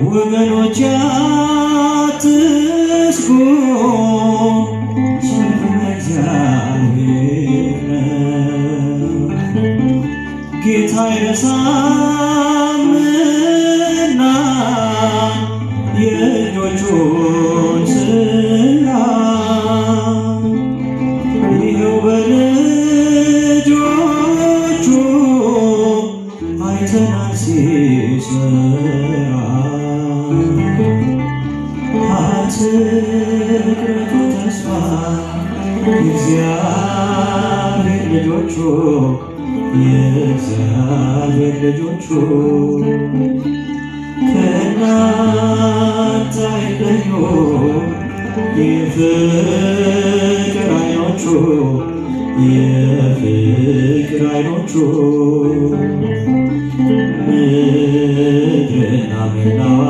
ወገኖች አትስጉ እግዚአብሔር ጌታ አይረሳምና የእጆቹን ሥራ ይኸው በልጆቹ አይተናል ሲሠራ አትቁረጡ ተስፋ የእግዚአብሔር ልጆቹ የእግዚአብሔር ልጆቹ ከእናንተ አይለዩም የፍቅር ዓይኖቹ የፍቅር ዓይኖቹ ምድርና ሞላዋ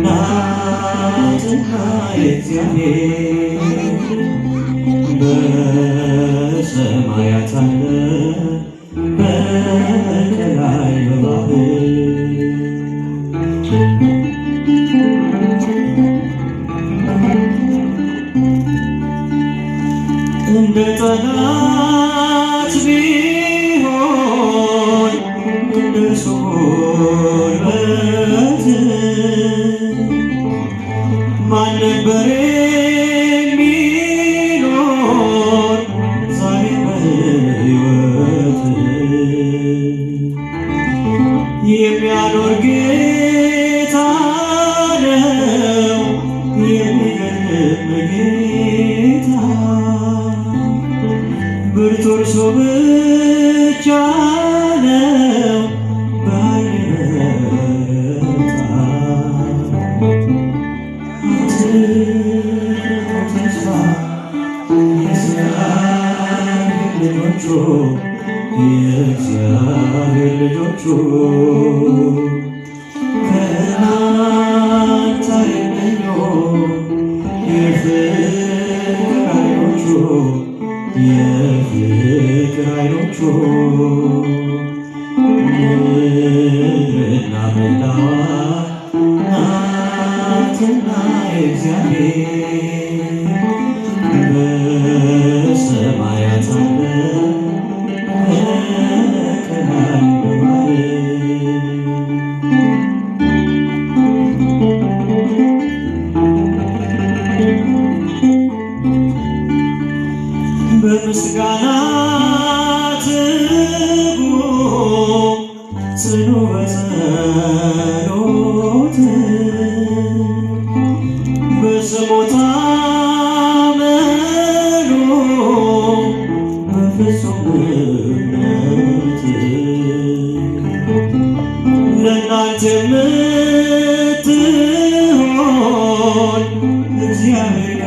ናትና የእግዚአብሔር በሰማያት አለ በላይ በባህር እንደ ጠላት ቢሆን እንደ እርሱ ጉልበት ማን ነበር የሚኖር ዛሬ በሕይወት የሚያኖር ጌታ ነው የሚገርም ጌታ ብርቱ እርሱ ብቻ ነው በኃይል የበረታ አትቁረጡ ተስፋ የእግዚአብሔር ልጆቹ የእግዚአብሔር ልጆቹ ከእናንተ አይለዩም የፍቅር ዓይኖቹ የፍቅር ዓይኖቹ ምድርና ሞላዋ ናትና የእግዚአብሔር በሰማያት አለ በቀላይ በባህር በምስጋና ትጉ ጽኑ በጸሎት በስሙ ታመኑ በፍጹም እምነት ለእናንተ የምትሆን እግዚአብሔር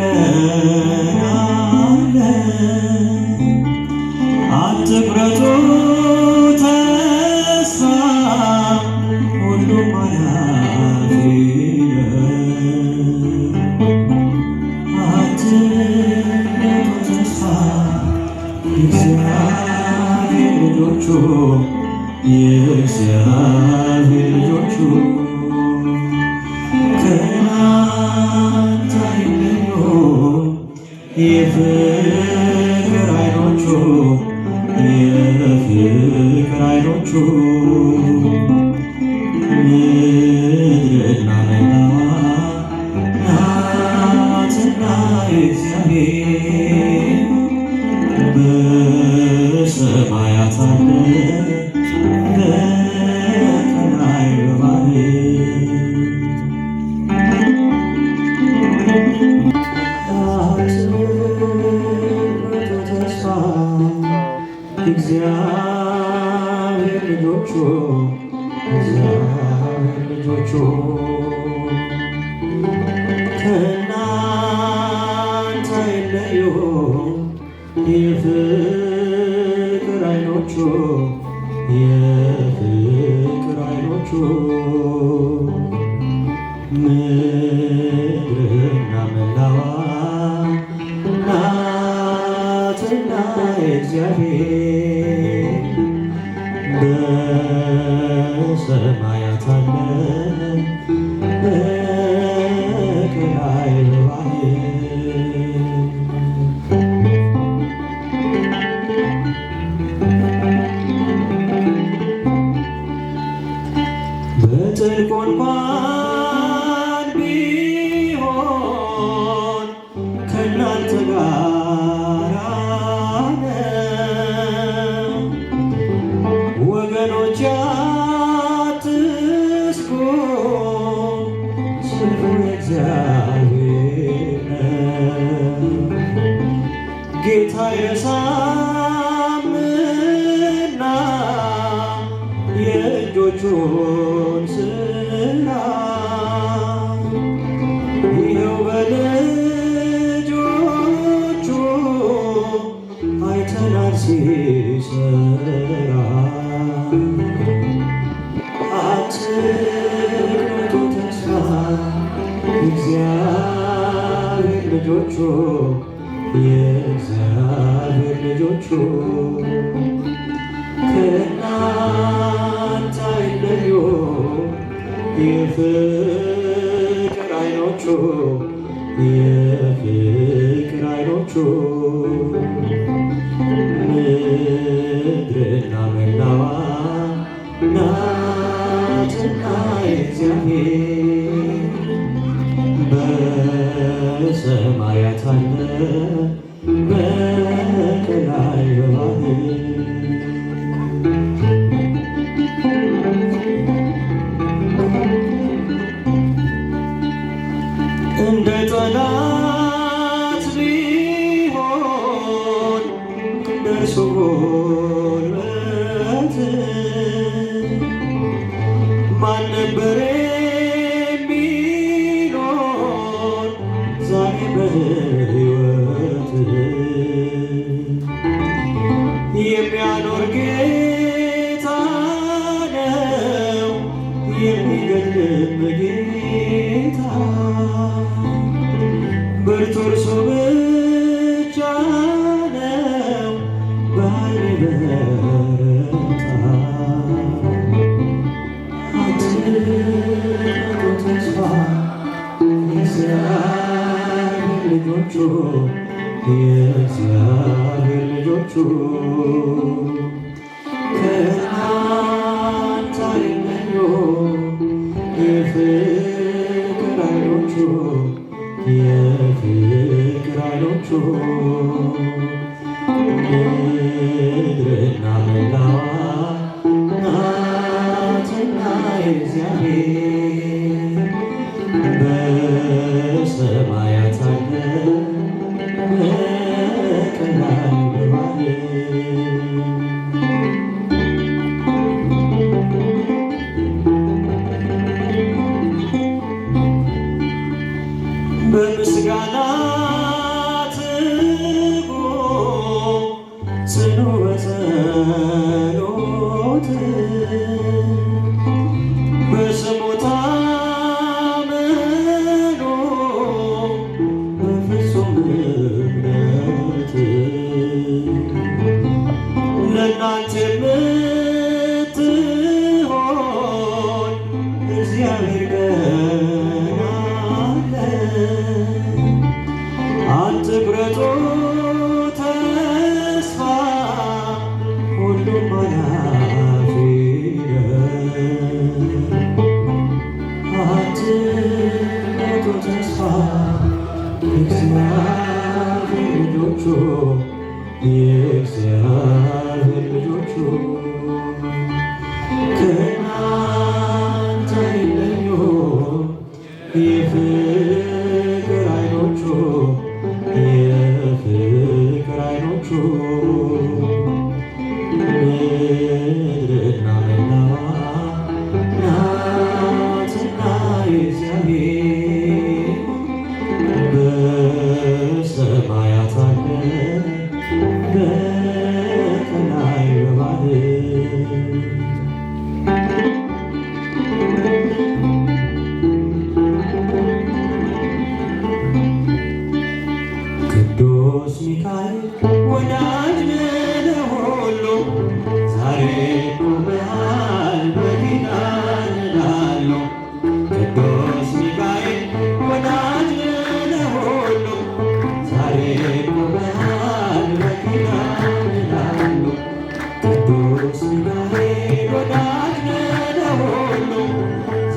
አለ አትቁረጡ ተስፋ ሁሉም አላፊ ነው አትቁረጡ ተስፋ የእግዚአብሔር ልጆቹ የእግዚአብሔር ልጆቹ ከእናንተ አይለዩም የፍቅር ዓይኖቹ የፍቅር ዓይኖቹ ምድርና ሞላዋ ናትና የእግዚአብሔር በሰማያት አለ በቀላይ በባህር አትቁረጡ ተስፋ የእግዚአብሔር ልጆቹ የእግዚአብሔር ልጆቹ ከእናንተ አይለዩም የፍቅር ዓይኖቹ የፍቅር ዓይኖቹ ምድርና ሞላዋ ናትና የእግዚአብሔር በሰማያት አለ ጥልቁ እንኳን ቢሆን ከእናንተ ጋር ነው። ወገኖች አትስጉ፣ ስሙ እግዚአብሔር ነው። ጌታ የሳምና የእጆቹን ሥራ ይኸው በልጆቹ አይተናል ሲሠራ። አትቁረጡ ተስፋ የእግዚአብሔር ልጆቹ የእግዚአብሔር ልጆቹ ከእናንተ አይለዩ። የፍቅር ዓይኖቹ የፍቅር ዓይኖቹ ምድርና መላዋ ናትና የእግዚአብሔር በሰማያት አለ በቀላይ በባህር እንደ ጠላት ቢሆን ደርሶ ጉልበት ማን ነበር የሚኖር ዛሬ በሕይወት የሚያኖር ጌታ ነው የሚገድልም ጌታ ብርቱ እርሱ ብቻ ነው በኃይል የበረታ። አትቁረጡ ተስፋ የእግዚአብሔር ልጆቹ የእግዚአብሔር ልጆቹ ከእናንተ አይለዩ። የፍቅር ዓይኖቹ የፍቅር ዓይኖቹ ምድርና መላዋ ናትና የእግዚአብሔር በሰማያት አለ በቀላይ በባህር በምስጋና ትጉ ጽኑ በጸሎት በስሙ ታመኑ በፍጹም እምነት ለእናንተ የምትሆን እግዚአብሔር አትቁረጡ ተስፋ ሁሉም አላፊ ነው። አትቁረጡ ተስፋ የእግዚአብሔር ልጆቹ የእግዚአብሔር ልጆቹ ከእናንተ አይለዩ። የፍቅር ዓይኖቹ የፍቅር ዓይኖቹ ምድርና መላዋ ናትና የእግዚአብሔር በሰማያት አለ በቀላይ በባህር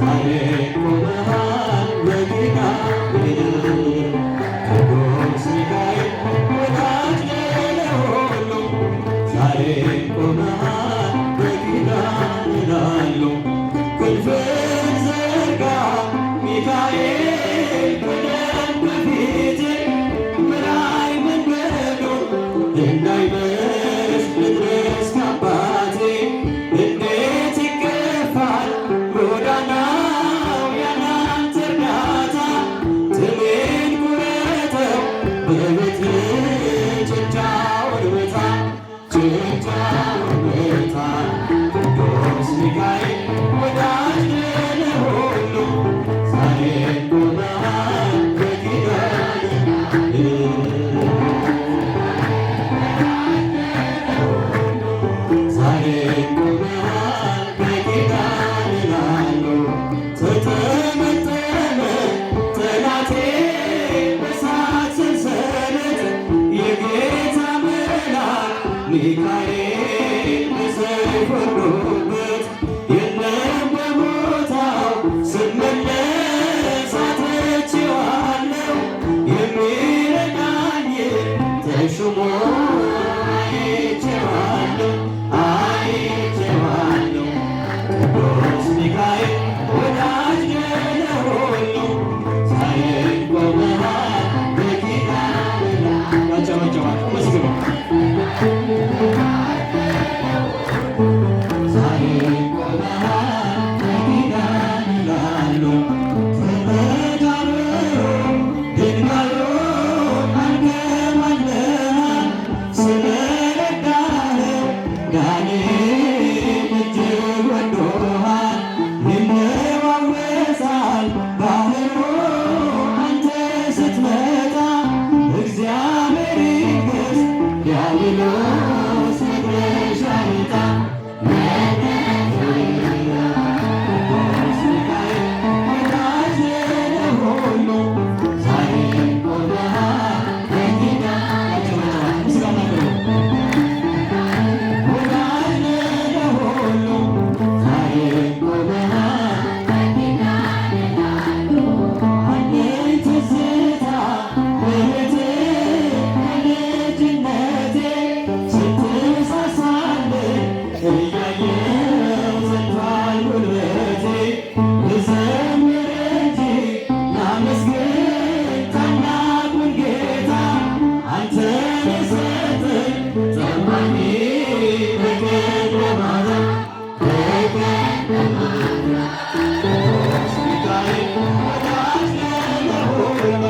ዛሬ ቆመሃል በኪዳን ቅዱስ ሚካኤል ወዳጅ ለሁሉ ዛሬ ቆመሃል በኪዳን ይላሉ። ክንፍህን ዘርጋ ሚካኤል ቅደም በፊቴ ምራኝ መንገዱን እንዳይመሽ ልድረስ ከአባቴ እንዴት ይገፋል ጎዳናው ያላንተ እርዳታ ትሜን ቁረጠው በበትር ጭንጫውን ምታ ጭንጫውን ምታ ቅዱስ ሚካኤል ወዳጅ ለሁሉ ዛሬ ቆመሃል በኪዳን ዛሬ ቆመሃል በኪዳን ይላሉ። ተጠመጠመ ጠላቴ በእሳት ሰንሰለት የጌታ መልአክ ሚካኤል በሰይፍ ወርዶበት የለም በቦታው ስመለስ አጥቼዋለሁ የሚረዳኝ ተሹሞ አይቼዋለሁ አይቼዋለሁ ቅዱስ ሚካኤል ወዳጅ ለሁሉ ዛሬ ቆመሃል በኪዳን ያጨበጨባል መስግነው ዛሬ ቆመሃል በኪዳን ይላሉ። ከመቃብሩ ድንጋዩ አንከባለሃል ስለረዳኸው ዳንኤል እጅግ ወዶሃል። ይነዋወጣል ባህሩ አንተ ስትመጣ እግዚአብሔር ይገስ ዲያብሎስ መድረሻ ይጣ ቅዱስ ሚካኤል ወዳጅ ለሁሉ ዛሬ ቆመሃል በኪዳን ምስጋና ወዳጅ ለሁሉ ዛሬ ቆመሃል አለኝ ትዝታ በሕይወቴ በልጅነቴ ስትሳሳልኝ እያየሁ ዘንቷል ጉልበቴ ልዘምር እንጂ ላመስግን ታላቁን ጌታ አንተን የሰጠኝ ታማኝ በቀን በማታ በቀን በማታ ቅዱስ ሚካኤል ወዳጅ ለሁሉ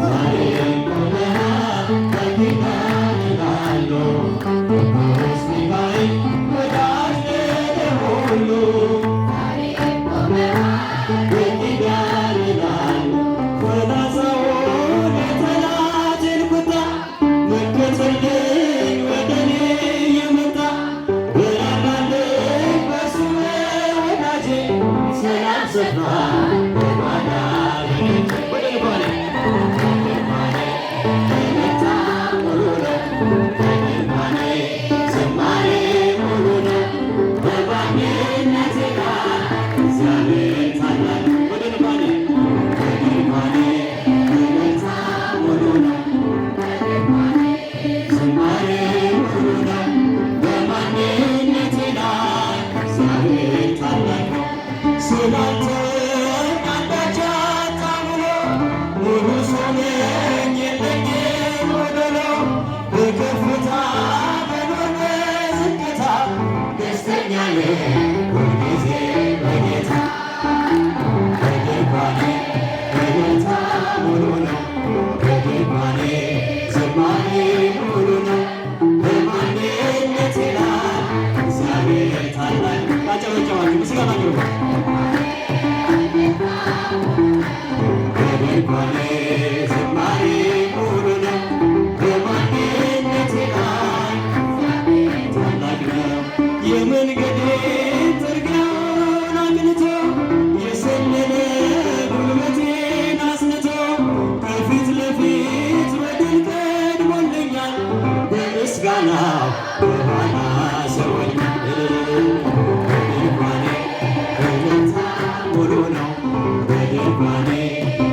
ዛሬ ቆመሃል በኪዳን ይላሉ። ቅዱስ ሚካኤል ወዳጅ ለሁሉ በኪዳን ይላሉ። ፈላሳውን የጠላትን ቁጣ መከተልኝ ወደ እኔ የመጣ በራራልኝ በእርሱ ወዳጄ ሰላም ሰፍኗል በጓዳ በደጄ ወደ ልባኔ በደስታ ሙሉ ነው በልባኔ ዝማሬ ሙሉ ነው በማንነቴ ላይ እግዚአብሔር ታላቅ ወደ ልባኔ በደስታ ሙሉ ነው ዝማሬ ሙሉ ነው በማንነቴ ላይ እግዚአብሔር ታላቅ ነው። ስላንተ አንዳች አጣሁ ብሎ ሙሉ ሰው ነኝ የለኝም ጎደሎ በከፍታ በኖር በዝቅታ ደስተኛ ነኝ ሁልጊዜ በጌታ በድንኳኔ በደስታ ሙሉ ነው በድንኳኔ ዝማሬ ሙሉ ነው በማንነቴ ላይ እግዚአብሔር ታላቅ አጨበጨባችሁ ምስጋና ግሩ በድንኳኔ ዝማሬ ሙሉ ነው በማንነቴ ላይ ታላቅ ነው። የመንገዴን ጥርጊያውን አቅንቶ የሰለለ ጉልበቴን አስንቶ ከፊት ለፊት በድል ቀድሞልኛል በምስጋናው በኋላ ሰዎች በድንኳኔ በደስታ ሙሉ ነው በድንኳኔ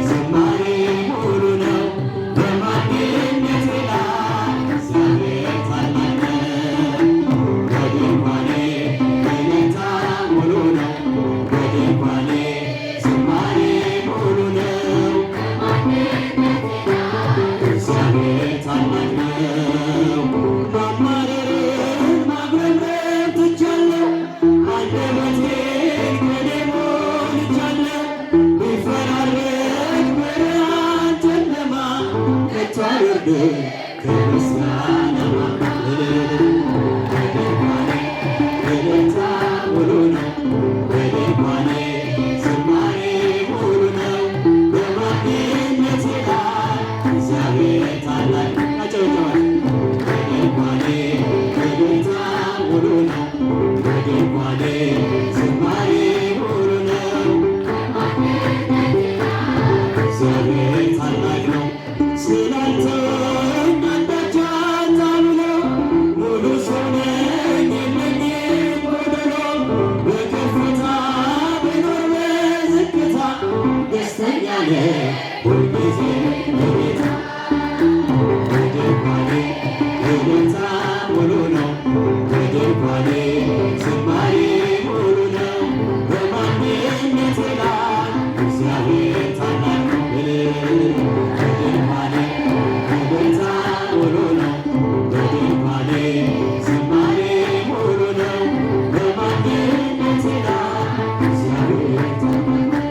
ዝማሬ ሙሉ ነው በማንነቴ ላይ እግዚአብሔር ታላቅ ነው በድንኳኔ እልልታ ሙሉ ነው በድንኳኔ ዝማሬ ሙሉ ነው እግዚአብሔር ታላቅ ነው ማማረርን ማጉረምረም ትቻለሁ አንደበቴን ከኔ ሞልቻለሁ ቢፈራረቅ ብርሃን ጨለማ ከቶ አይወርድም ከምስጋና በድንኳኔ እልልታ ሙሉ ነው በድንኳኔ ዝማሬ ሙሉ ነው በማንነቴ ላይ እግዚአብሔር ታላቅ አጨብጭባል በድንኳኔ እልልታ ሙሉ ነው በድንኳኔ ዝማሬ ሙሉ ነው እግዚአብሔር ታላቅ ነው ስላልተወኝ አንዳች አታምነው ሙሉ ሰው ነኝ የለኝም ጎደሎ በከፍታ ብኖር በዝቅታ ደስተኛ ነኝ ሁልጊዜ በጌታ በድንኳኔ እልልታ ሙሉ ነው በድንኳኔ ዝማሬ ሙሉ ነው በማንነቴ ላይ እግዚአብሔር ታላቅ ነው በድንኳኔ እልልታ ሙሉ ነው በድንኳኔ ዝማሬ ሙሉ ነው በማንነቴ ላይ እግዚአብሔር ታላቅ ነው።